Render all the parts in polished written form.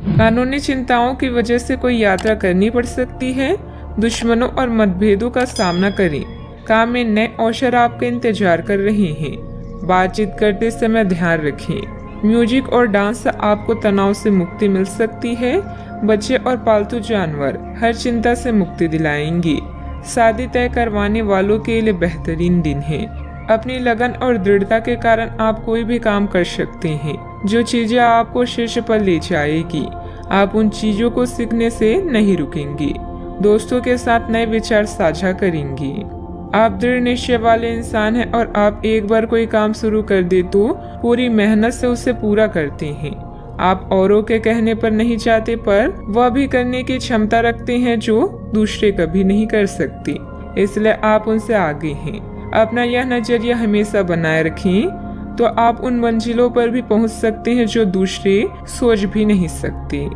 कानूनी चिंताओं की वजह से कोई यात्रा करनी पड़ सकती है। दुश्मनों और मतभेदों का सामना करें। काम में नए अवसर आपका इंतजार कर रहे हैं। बातचीत करते समय ध्यान रखें। म्यूजिक और डांस से आपको तनाव से मुक्ति मिल सकती है। बच्चे और पालतू जानवर हर चिंता से मुक्ति दिलाएंगे। शादी तय करवाने वालों के लिए बेहतरीन दिन है। अपनी लगन और दृढ़ता के कारण आप कोई भी काम कर सकते हैं, जो चीजें आपको शीर्ष पर ले जाएगी। आप उन चीजों को सीखने से नहीं रुकेंगे। दोस्तों के साथ नए विचार साझा करेंगे। आप दृढ़ निश्चय वाले इंसान हैं और आप एक बार कोई काम शुरू कर दे तो पूरी मेहनत से उसे पूरा करते हैं। आप औरों के कहने पर नहीं जाते, पर वह भी करने की क्षमता रखते हैं जो दूसरे कभी नहीं कर सकते, इसलिए आप उनसे आगे हैं। अपना यह नजरिया हमेशा बनाए रखें तो आप उन मंजिलों पर भी पहुंच सकते हैं जो दूसरे सोच भी नहीं सकते।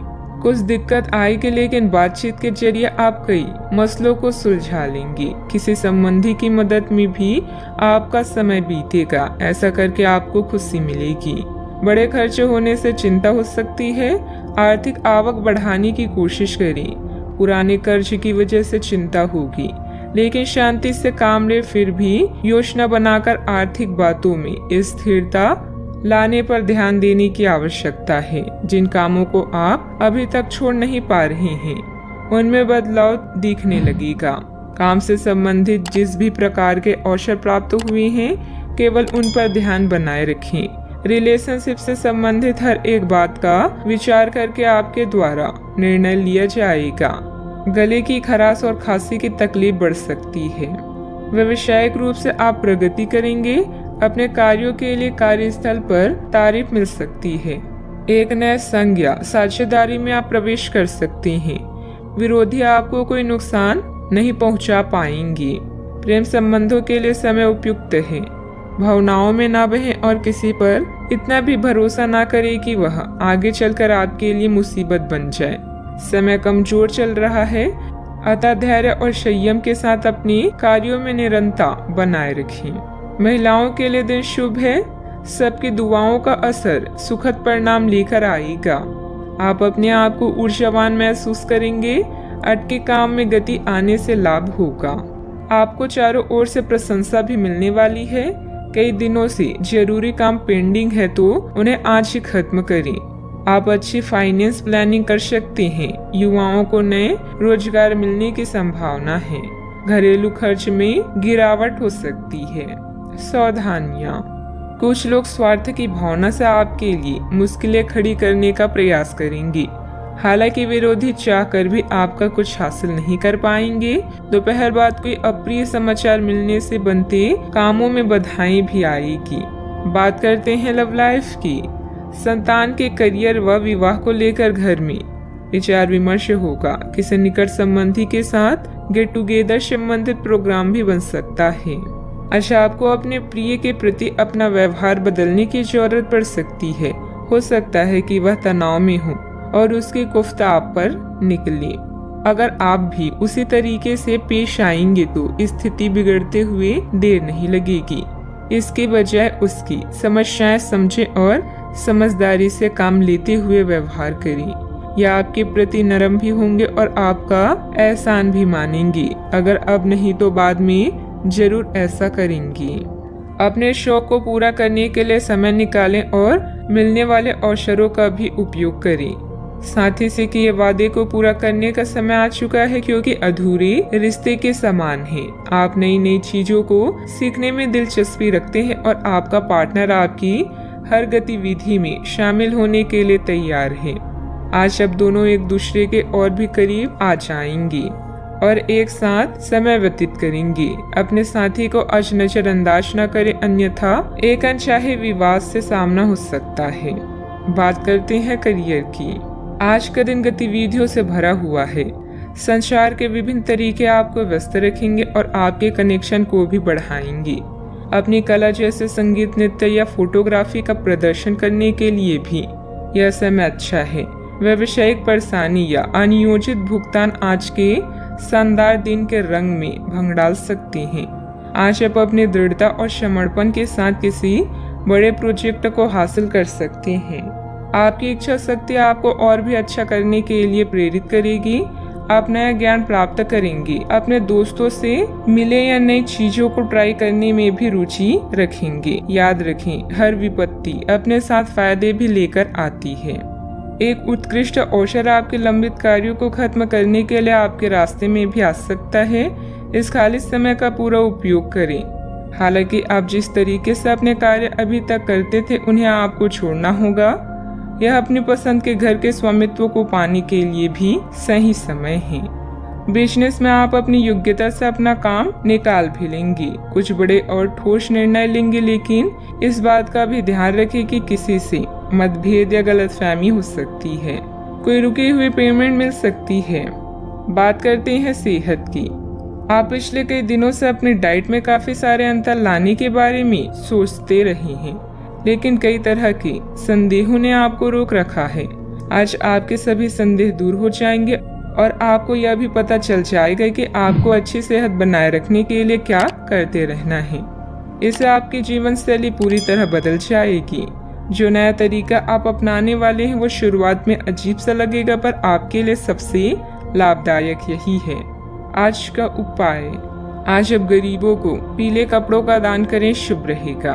कुछ दिक्कत आएगी, लेकिन बातचीत के जरिए आप कई मसलों को सुलझा लेंगे। किसी संबंधी की मदद में भी आपका समय बीतेगा। ऐसा करके आपको खुशी मिलेगी। बड़े खर्च होने से चिंता हो सकती है। आर्थिक आवक बढ़ाने की कोशिश करें। पुराने कर्ज की वजह से चिंता होगी, लेकिन शांति से काम ले। फिर भी योजना बनाकर आर्थिक बातों में स्थिरता लाने पर ध्यान देने की आवश्यकता है। जिन कामों को आप अभी तक छोड़ नहीं पा रहे हैं, उनमें बदलाव दिखने लगेगा। काम से संबंधित जिस भी प्रकार के अवसर प्राप्त हुए हैं, केवल उन पर ध्यान बनाए रखें। रिलेशनशिप से संबंधित हर एक बात का विचार करके आपके द्वारा निर्णय लिया जाएगा। गले की खराश और खांसी की तकलीफ बढ़ सकती है। व्यावसायिक रूप से आप प्रगति करेंगे। अपने कार्यों के लिए कार्यस्थल पर तारीफ मिल सकती है। एक नए संघ या साझेदारी में आप प्रवेश कर सकते हैं। विरोधी आपको कोई नुकसान नहीं पहुंचा पाएंगे। प्रेम संबंधों के लिए समय उपयुक्त है। भावनाओं में ना बहें और किसी पर इतना भी भरोसा ना करें कि वह आगे चलकर आपके लिए मुसीबत बन जाए। समय कमजोर चल रहा है, अतः धैर्य और संयम के साथ अपने कार्यों में निरंतरता बनाए रखें। महिलाओं के लिए दिन शुभ है। सबकी दुआओं का असर सुखद परिणाम लेकर आएगा। आप अपने आप को ऊर्जावान महसूस करेंगे। अटके काम में गति आने से लाभ होगा। आपको चारों ओर से प्रशंसा भी मिलने वाली है। कई दिनों से जरूरी काम पेंडिंग है तो उन्हें आज ही खत्म करें। आप अच्छी फाइनेंस प्लानिंग कर सकते हैं। युवाओं को नए रोजगार मिलने की संभावना है। घरेलू खर्च में गिरावट हो सकती है। सावधानियां। कुछ लोग स्वार्थ की भावना से आपके लिए मुश्किलें खड़ी करने का प्रयास करेंगे। हालांकि विरोधी चाहकर भी आपका कुछ हासिल नहीं कर पाएंगे। दोपहर बाद कोई अप्रिय समाचार मिलने से बनते कामों में बधाई भी आएगी। बात करते हैं लव लाइफ की। संतान के करियर व विवाह को लेकर घर में विचार विमर्श होगा। किसी निकट संबंधी के साथ गेट टुगेदर संबंधित प्रोग्राम भी बन सकता है। अच्छा, आपको अपने प्रिय के प्रति अपना व्यवहार बदलने की जरूरत पड़ सकती है। हो सकता है कि वह तनाव में हो और उसकी गुफ्त आप पर निकले। अगर आप भी उसी तरीके से पेश आएंगे तो स्थिति बिगड़ते हुए देर नहीं लगेगी। इसके बजाय उसकी समस्याएं समझें और समझदारी से काम लेते हुए व्यवहार करें। यह आपके प्रति नरम भी होंगे और आपका एहसान भी मानेंगे। अगर अब नहीं तो बाद में जरूर ऐसा करेंगी। अपने शौक को पूरा करने के लिए समय निकालें और मिलने वाले अवसरों का भी उपयोग करें। साथी से किए वादे को पूरा करने का समय आ चुका है, क्योंकि अधूरे रिश्ते के समान है। आप नई नई चीजों को सीखने में दिलचस्पी रखते हैं और आपका पार्टनर आपकी हर गतिविधि में शामिल होने के लिए तैयार है। आज अब दोनों एक दूसरे के और भी करीब आ जाएंगे और एक साथ समय व्यतीत करेंगे। अपने साथी को आज नजरअंदाज न करें, अन्यथा एक अनचाहे विवाद से सामना हो सकता है। बात करते हैं करियर की। आज का दिन गतिविधियों से भरा हुआ है। संचार के विभिन्न तरीके आपको व्यस्त रखेंगे और आपके कनेक्शन को भी बढ़ाएंगे। अपनी कला जैसे संगीत, नृत्य या फोटोग्राफी का प्रदर्शन करने के लिए भी यह समय अच्छा है। व्यावसायिक परेशानी या अनियोजित भुगतान आज के शानदार दिन के रंग में भंग डाल सकते हैं। आज आप अपनी दृढ़ता और समर्पण के साथ किसी बड़े प्रोजेक्ट को हासिल कर सकते हैं। आपकी इच्छा शक्ति आपको और भी अच्छा करने के लिए प्रेरित करेगी। आप नया ज्ञान प्राप्त करेंगे। अपने दोस्तों से मिले या नई चीजों को ट्राई करने में भी रुचि रखेंगे। याद रखें, हर विपत्ति अपने साथ फायदे भी लेकर आती है। एक उत्कृष्ट अवसर आपके लंबित कार्यों को खत्म करने के लिए आपके रास्ते में भी आ सकता है। इस खाली समय का पूरा उपयोग करें। हालांकि आप जिस तरीके से अपने कार्य अभी तक करते थे उन्हें आपको छोड़ना होगा। यह अपनी पसंद के घर के स्वामित्व को पाने के लिए भी सही समय है। बिजनेस में आप अपनी योग्यता से अपना काम निकाल भी लेंगे। कुछ बड़े और ठोस निर्णय लेंगे, लेकिन इस बात का भी ध्यान रखें कि किसी से मतभेद या गलतफहमी हो सकती है। कोई रुकी हुई पेमेंट मिल सकती है। बात करते हैं सेहत की। आप पिछले कई दिनों से अपनी डाइट में काफी सारे अंतर लाने के बारे में सोचते रहे हैं, लेकिन कई तरह के संदेहों ने आपको रोक रखा है। आज आपके सभी संदेह दूर हो जाएंगे और आपको यह भी पता चल जाएगा कि आपको अच्छी सेहत बनाए रखने के लिए क्या करते रहना है। इससे आपकी जीवन शैली पूरी तरह बदल जाएगी। जो नया तरीका आप अपनाने वाले हैं वो शुरुआत में अजीब सा लगेगा, पर आपके लिए सबसे लाभदायक यही है। आज का उपाय, आज अब गरीबों को पीले कपड़ों का दान करें, शुभ रहेगा।